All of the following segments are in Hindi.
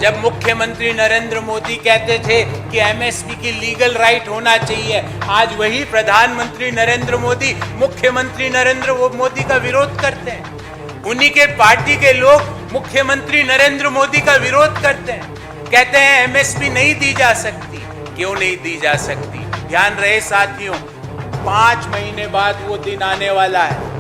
जब मुख्यमंत्री नरेंद्र मोदी कहते थे कि एमएसपी की लीगल राइट होना चाहिए, आज वही प्रधानमंत्री नरेंद्र मोदी मुख्यमंत्री नरेंद्र मोदी का विरोध करते हैं। उन्हीं के पार्टी के लोग मुख्यमंत्री नरेंद्र मोदी का विरोध करते हैं, कहते हैं एमएसपी नहीं दी जा सकती। क्यों नहीं दी जा सकती? ध्यान रहे साथियों, 5 महीने बाद वो दिन आने वाला है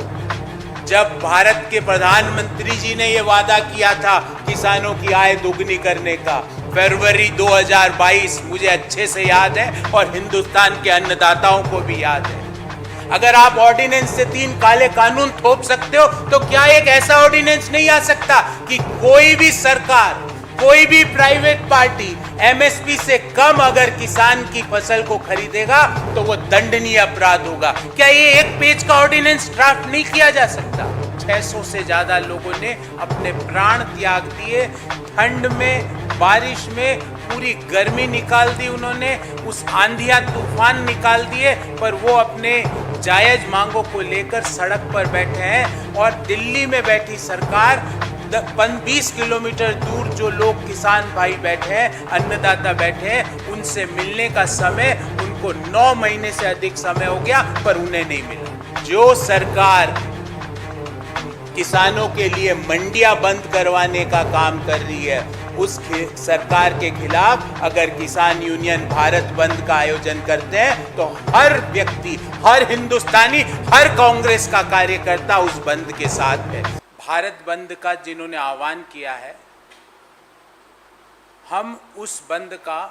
जब भारत के प्रधानमंत्री जी ने ये वादा किया था किसानों की आय दोगुनी करने का। फरवरी 2022 मुझे अच्छे से याद है और हिंदुस्तान के अन्नदाताओं को भी याद है। अगर आप ऑर्डिनेंस से 3 काले कानून थोप सकते हो तो क्या एक ऐसा ऑर्डिनेंस नहीं आ सकता कि कोई भी सरकार, कोई भी प्राइवेट पार्टी एमएसपी से कम अगर किसान की फसल को खरीदेगा तो वो दंडनीय अपराध होगा? क्या ये एक पेज का ऑर्डिनेंस ड्राफ्ट नहीं किया जा सकता? 600 से ज्यादा लोगों ने अपने प्राण त्याग दिए। ठंड में, बारिश में पूरी गर्मी निकाल दी उन्होंने, उस आंधियां तूफान निकाल दिए, पर वो अपने जायज मांगों को लेकर सड़क पर बैठे हैं। और दिल्ली में बैठी सरकार 20 किलोमीटर दूर जो लोग किसान भाई बैठे हैं, अन्नदाता बैठे हैं, उनसे मिलने का समय उनको 9 महीने से अधिक समय हो गया पर उन्हें नहीं मिला। जो सरकार किसानों के लिए मंडियां बंद करवाने का काम कर रही है, उस सरकार के खिलाफ अगर किसान यूनियन भारत बंद का आयोजन करते हैं तो हर व्यक्ति, हर हिंदुस्तानी, हर कांग्रेस का कार्यकर्ता उस बंद के साथ है। भारत बंद का जिन्होंने आह्वान किया है, हम उस बंद का,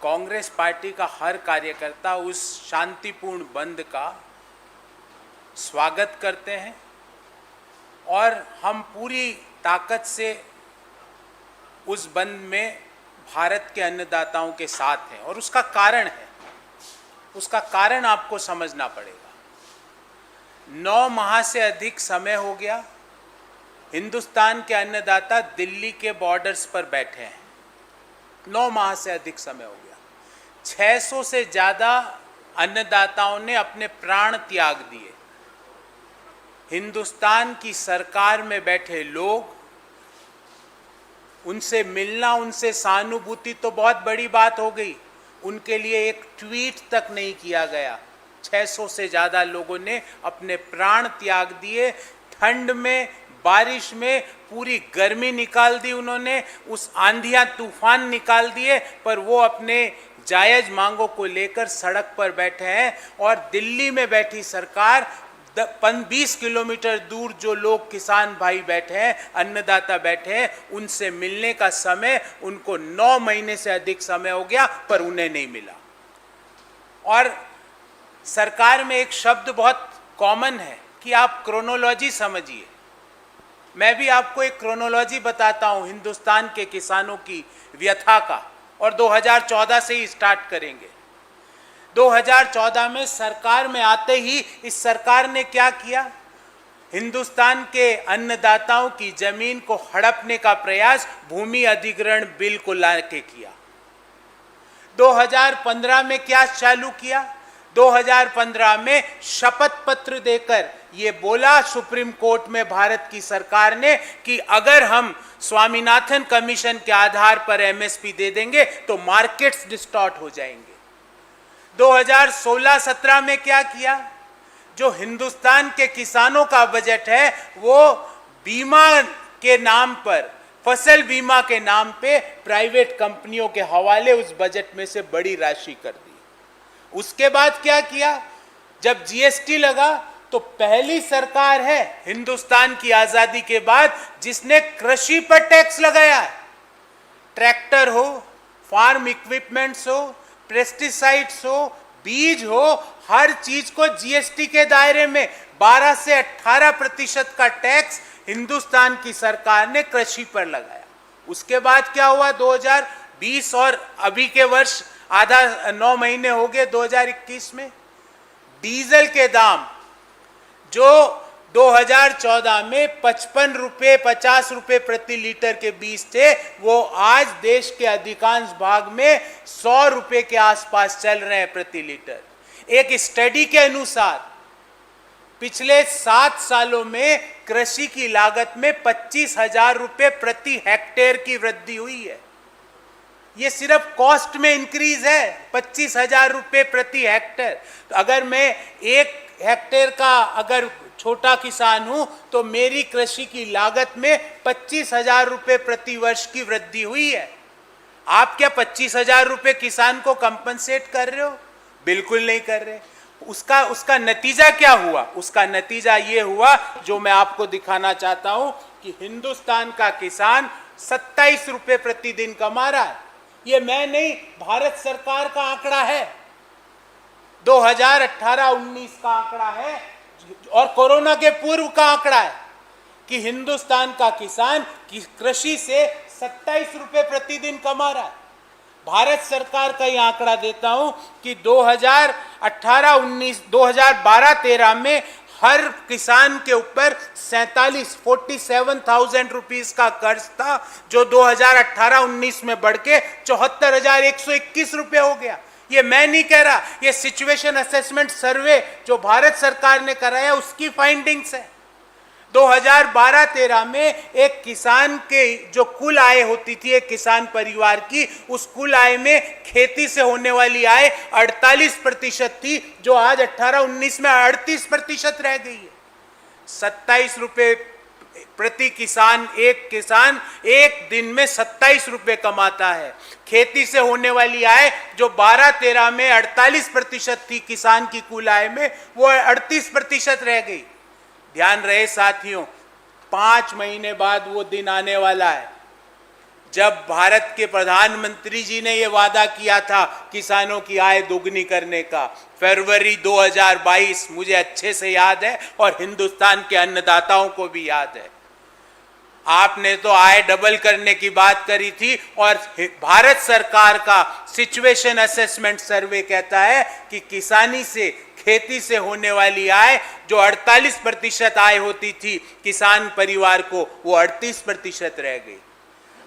कांग्रेस पार्टी का हर कार्यकर्ता उस शांतिपूर्ण बंद का स्वागत करते हैं और हम पूरी ताकत से उस बंद में भारत के अन्नदाताओं के साथ हैं। और उसका कारण है, उसका कारण आपको समझना पड़ेगा। 9 माह से अधिक समय हो गया हिंदुस्तान के अन्नदाता दिल्ली के बॉर्डर्स पर बैठे हैं। 9 माह से अधिक समय हो गया। 600 से ज्यादा अन्नदाताओं ने अपने प्राण त्याग दिए। हिंदुस्तान की सरकार में बैठे लोग, उनसे मिलना, उनसे सहानुभूति तो बहुत बड़ी बात हो गई, उनके लिए एक ट्वीट तक नहीं किया गया। 600 से ज्यादा लोगों ने अपने प्राण त्याग दिए। ठंड में, बारिश में पूरी गर्मी निकाल दी उन्होंने, उस आंधियां तूफान निकाल दिए, पर वो अपने जायज मांगों को लेकर सड़क पर बैठे हैं। और दिल्ली में बैठी सरकार 20 किलोमीटर दूर जो लोग किसान भाई बैठे हैं, अन्नदाता बैठे हैं, उनसे मिलने का समय उनको 9 महीने से अधिक समय हो गया पर उन्हें नहीं मिला। और सरकार में एक शब्द बहुत कॉमन है कि आप क्रोनोलॉजी समझिए। मैं भी आपको एक क्रोनोलॉजी बताता हूं हिंदुस्तान के किसानों की व्यथा का, और 2014 से ही स्टार्ट करेंगे। 2014 में सरकार में आते ही इस सरकार ने क्या किया? हिंदुस्तान के अन्नदाताओं की जमीन को हड़पने का प्रयास भूमि अधिग्रहण बिल को लाके किया। 2015 में क्या चालू किया? 2015 में शपथ पत्र देकर ये बोला सुप्रीम कोर्ट में भारत की सरकार ने कि अगर हम स्वामीनाथन कमीशन के आधार पर एमएसपी दे देंगे तो मार्केट्स डिस्टॉर्ट हो जाएंगे। 2016-17 में क्या किया? जो हिंदुस्तान के किसानों का बजट है वो बीमा के नाम पर, फसल बीमा के नाम पे प्राइवेट कंपनियों के हवाले उस बजट में से बड़ी राशि कर दी। उसके बाद क्या किया? जब जीएसटी लगा तो पहली सरकार है हिंदुस्तान की आजादी के बाद जिसने कृषि पर टैक्स लगाया। ट्रैक्टर हो, फार्म इक्विपमेंट्स हो, पेस्टिसाइड्स हो, बीज हो, हर चीज को जीएसटी के दायरे में 12 से 18% का टैक्स हिंदुस्तान की सरकार ने कृषि पर लगाया। उसके बाद क्या हुआ? 2020 और अभी के वर्ष आधा 9 महीने हो गए 2021 में, डीजल के दाम जो 2014 में 55 रुपये 50 रुपये प्रति लीटर के बीच थे, वो आज देश के अधिकांश भाग में 100 रुपये के आसपास चल रहे हैं प्रति लीटर। एक स्टडी के अनुसार पिछले 7 सालों में कृषि की लागत में 25,000 रुपए प्रति हेक्टेयर की वृद्धि हुई है। ये सिर्फ कॉस्ट में इंक्रीज है, 25,000 रुपए प्रति हेक्टेयर। तो अगर मैं 1 हेक्टेयर का अगर छोटा किसान हूं तो मेरी कृषि की लागत में 25,000 रुपए प्रति वर्ष की वृद्धि हुई है। आप क्या 25,000 रुपए किसान को कंपनसेट कर रहे हो? बिल्कुल नहीं कर रहे। उसका नतीजा क्या हुआ? उसका नतीजा ये हुआ जो मैं आपको दिखाना चाहता हूं कि हिंदुस्तान का किसान 27 रुपए प्रतिदिन कमा रहा है। ये मैं नहीं, भारत सरकार का आंकड़ा है, 2018-19 का आंकड़ा है और कोरोना के पूर्व का आंकड़ा है कि हिंदुस्तान का किसान कृषि से 27 रुपए प्रतिदिन कमा रहा है। भारत सरकार का ये आंकड़ा देता हूं कि 2012-13 में हर किसान के ऊपर 47,000 रुपीस का कर्ज था, जो 2018-19 में बढ़ के 74,121 रुपए हो गया। ये मैं नहीं कह रहा, ये सिचुएशन असेसमेंट सर्वे जो भारत सरकार ने कराया उसकी फाइंडिंग्स है। 2012-13 में एक किसान के जो कुल आय होती थी एक किसान परिवार की, उस कुल आय में खेती से होने वाली आय 48% थी, जो आज 18-19 में 38% रह गई है। 27 रुपए प्रति किसान एक दिन में 27 रुपए कमाता है। खेती से होने वाली आय जो 12-13 में 48% थी किसान की कुल आय में, वो 38% रह गई। ध्यान रहे साथियों, 5 महीने बाद वो दिन आने वाला है जब भारत के प्रधानमंत्री जी ने ये वादा किया था किसानों की आय दोगुनी करने का। फरवरी 2022 मुझे अच्छे से याद है और हिंदुस्तान के अन्नदाताओं को भी याद है। आपने तो आय डबल करने की बात करी थी और भारत सरकार का सिचुएशन असेसमेंट सर्वे कहता है कि किसानी से, खेती से होने वाली आय जो 48% आय होती थी किसान परिवार को, वो 38% रह गई।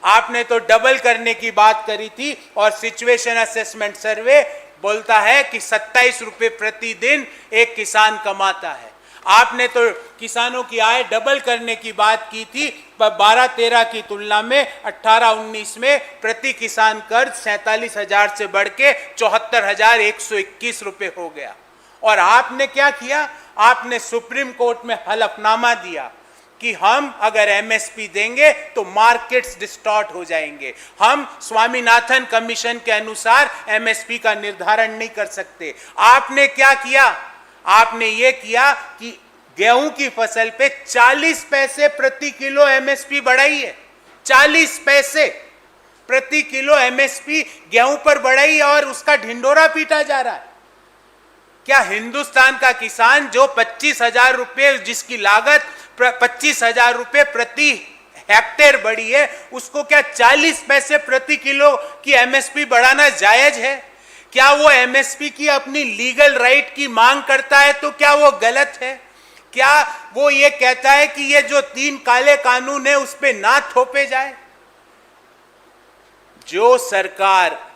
आपने तो डबल करने की बात करी थी और सिचुएशन असेसमेंट सर्वे बोलता है कि 27 रुपए प्रतिदिन एक किसान कमाता है। आपने तो किसानों की आय डबल करने की बात की थी, पर 12-13 की तुलना में 18-19 में प्रति किसान कर्ज 47,000 से बढ़ के 74,121 रुपए हो गया। और आपने क्या किया? आपने सुप्रीम कोर्ट में हलफनामा दिया कि हम अगर एमएसपी देंगे तो मार्केट्स डिस्टॉर्ट हो जाएंगे, हम स्वामीनाथन कमीशन के अनुसार एमएसपी का निर्धारण नहीं कर सकते। आपने क्या किया? आपने ये किया कि गेहूं की फसल पे 40 पैसे प्रति किलो एमएसपी बढ़ाई है। 40 पैसे प्रति किलो एमएसपी गेहूं पर बढ़ाई और उसका ढिंडोरा पीटा जा रहा है। क्या हिंदुस्तान का किसान जो 25,000 रुपए, जिसकी लागत 25,000 रुपए प्रति हेक्टेयर बढ़ी है, उसको क्या 40 पैसे प्रति किलो की एमएसपी बढ़ाना जायज है? क्या वो एमएसपी की अपनी लीगल राइट की मांग करता है तो क्या वो गलत है? क्या वो ये कहता है कि ये जो 3 काले कानून है उस पे ना थोपे जाए? जो सरकार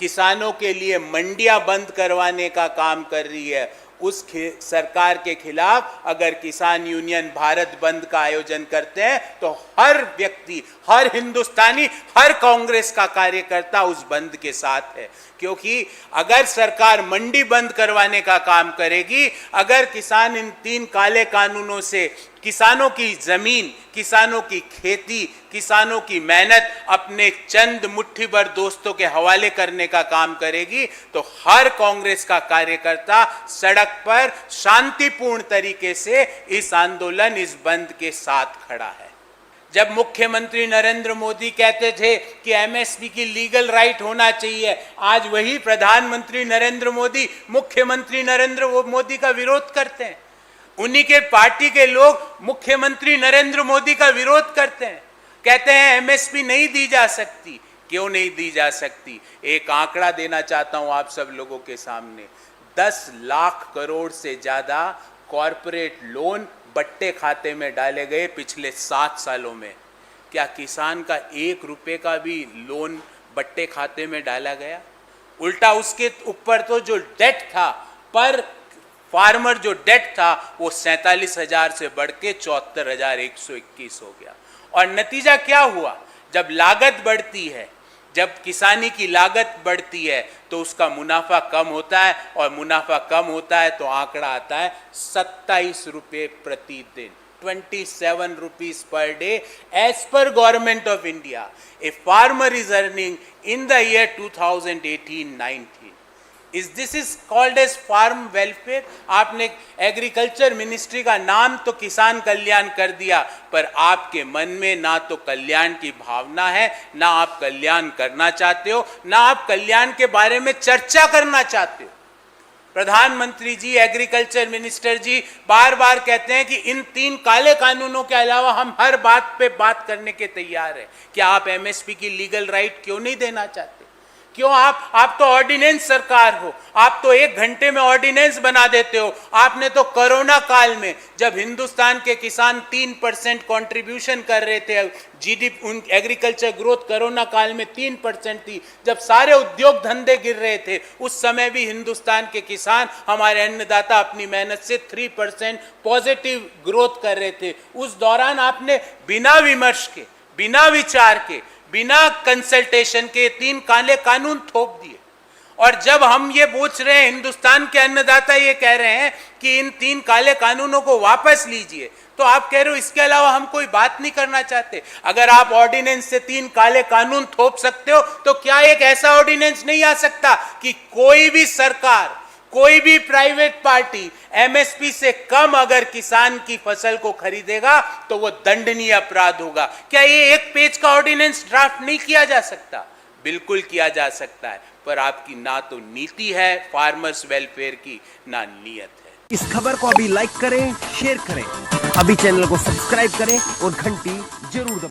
किसानों के लिए मंडियां बंद करवाने का काम कर रही है, उस सरकार के खिलाफ अगर किसान यूनियन भारत बंद का आयोजन करते हैं तो हर व्यक्ति, हर हिंदुस्तानी, हर कांग्रेस का कार्यकर्ता उस बंद के साथ है। क्योंकि अगर सरकार मंडी बंद करवाने का काम करेगी, अगर किसान इन 3 काले कानूनों से किसानों की जमीन, किसानों की खेती, किसानों की मेहनत अपने चंद मुट्ठी भर दोस्तों के हवाले करने का काम करेगी, तो हर कांग्रेस का कार्यकर्ता सड़क पर शांतिपूर्ण तरीके से इस आंदोलन, इस बंद के साथ खड़ा है। जब मुख्यमंत्री नरेंद्र मोदी कहते थे कि एमएसपी की लीगल राइट होना चाहिए, आज वही प्रधानमंत्री नरेंद्र मोदी, मुख्यमंत्री नरेंद्र मोदी का विरोध करते हैं। उन्हीं के पार्टी के लोग मुख्यमंत्री नरेंद्र मोदी का विरोध करते हैं, कहते हैं एमएसपी नहीं दी जा सकती। क्यों नहीं दी जा सकती? एक आंकड़ा देना चाहता हूं आप सब लोगों के सामने। 10 लाख करोड़ से ज्यादा कॉरपोरेट लोन बट्टे खाते में डाले गए पिछले 7 सालों में। क्या किसान का 1 रुपए का भी लोन बट्टे खाते में डाला गया? उल्टा उसके ऊपर तो जो डेट था पर फार्मर जो डेट था वो 47,000 से बढ़ के 74,121 हो गया। और नतीजा क्या हुआ? जब लागत बढ़ती है, जब किसानी की लागत बढ़ती है तो उसका मुनाफा कम होता है, और मुनाफा कम होता है तो आंकड़ा आता है 27 रुपये प्रतिदिन, 27 rupees per day as per Government of India. A farmer is earning in the year 2018-19. This is called as farm welfare. आपने एग्रीकल्चर मिनिस्ट्री का नाम तो किसान कल्याण कर दिया, पर आपके मन में ना तो कल्याण की भावना है, ना आप कल्याण करना चाहते हो, ना आप कल्याण के बारे में चर्चा करना चाहते हो। प्रधानमंत्री जी, एग्रीकल्चर मिनिस्टर जी बार बार कहते हैं कि इन 3 काले कानूनों के अलावा हम हर बात पे बात करने के तैयार हैं। क्या आप एमएसपी की लीगल राइट क्यों नहीं देना चाहते? क्यों आप तो ऑर्डिनेंस सरकार हो, आप तो 1 घंटे में ऑर्डिनेंस बना देते हो। आपने तो कोरोना काल में, जब हिंदुस्तान के किसान 3% कंट्रीब्यूशन कर रहे थे जीडीपी, एग्रीकल्चर ग्रोथ कोरोना काल में 3% थी, जब सारे उद्योग धंधे गिर रहे थे, उस समय भी हिंदुस्तान के किसान, हमारे अन्नदाता अपनी मेहनत से 3% पॉजिटिव ग्रोथ कर रहे थे। उस दौरान आपने बिना विमर्श के, बिना विचार के, बिना कंसल्टेशन के 3 काले कानून थोप दिए। और जब हम ये पूछ रहे हैं, हिंदुस्तान के अन्नदाता ये कह रहे हैं कि इन 3 काले कानूनों को वापस लीजिए, तो आप कह रहे हो इसके अलावा हम कोई बात नहीं करना चाहते। अगर आप ऑर्डिनेंस से 3 काले कानून थोप सकते हो, तो क्या एक ऐसा ऑर्डिनेंस नहीं आ सकता कि कोई भी सरकार, कोई भी प्राइवेट पार्टी एमएसपी से कम अगर किसान की फसल को खरीदेगा तो वो दंडनीय अपराध होगा? क्या ये 1 पेज का ऑर्डिनेंस ड्राफ्ट नहीं किया जा सकता? बिल्कुल किया जा सकता है, पर आपकी ना तो नीति है फार्मर्स वेलफेयर की, ना नीयत है। इस खबर को अभी लाइक करें, शेयर करें, अभी चैनल को सब्सक्राइब करें और घंटी जरूर दबाएं।